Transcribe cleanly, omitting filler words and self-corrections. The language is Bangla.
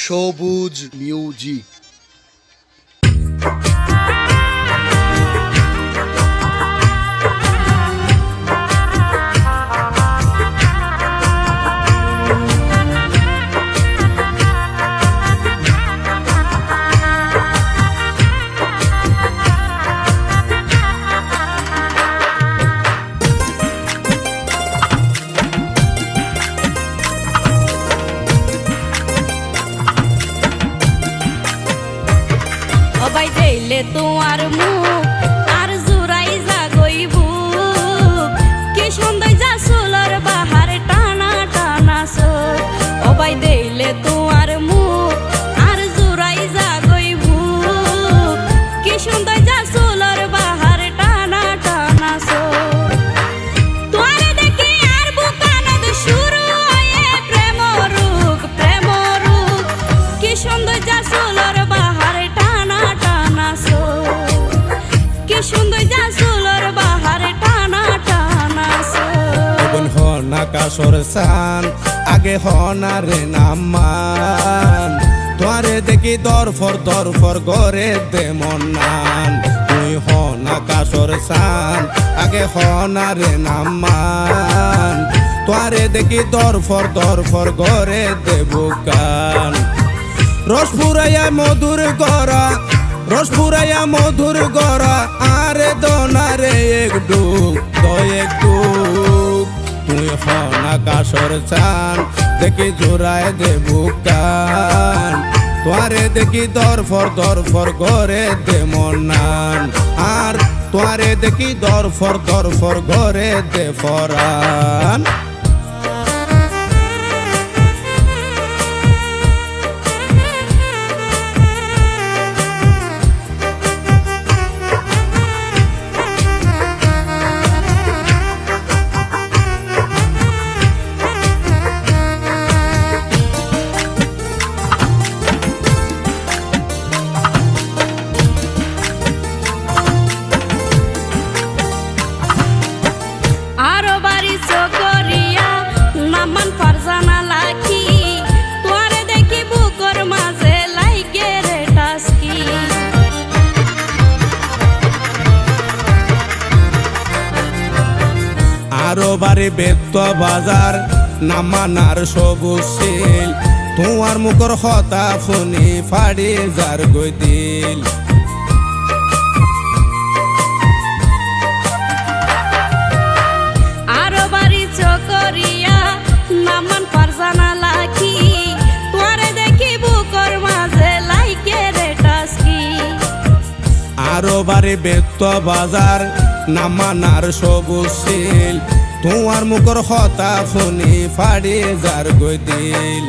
সবুজ মিউজিক। সবাই দেখলে তোমার মুখ আর জুড়াই জাগইব, কি সুন্দর যা চুলার বাহার টানা টানা চোখ। সবাই দেখলে তোমার মুখ আর জুড়াই জাগইব, কি সুন্দর যা চুলার বাহার টানা টানা চোখ। তোমারে দেখি আর বুকানত শুরু হয়ে প্রেম রূপ, প্রেম রূপ, কি সুন্দর যা চুলার বাহার টানা টানা চোখ, কি সুন্দর যা চুলার বাহার টানা টানা চোখ। আকাশর সান আগে হনা রে নামান, তোরে দেখি দরফর গরে দে মনান। তুই হন আকাশর সান আগে হনা রে নামান, তোরে দেখি দরফর গরে দে বুকান। রস ফুরাইয়া মধুর গড়া, রস ফুরাইয়া মধুর গড়া, আরে দোনারে এক ডুব এক ডুব। তুই হন আকাশর চান দেখি জোড়ায় দে বুকান, তোরে দেখি দরফর গরে দে মনান। আর তোরে দেখি দরফর গরে দে ফরান। আরো বাড়ি বেত্ত বাজার নামানার সবুজ শিল, তোমার মুখর হতা ফুনি ফাড়ি যার গই দিল। আরো বাড়ি চকরিয়া নামান ফারজানা লাখি, তোরে দেখি বুকর মাঝে লাইকে রে টাস্কি। আরো বাড়ি বেত্ত বাজার নামানার সবুজ শিল, তোমার মুখর হতা ফুনি ফাড়ি যার গই দিল।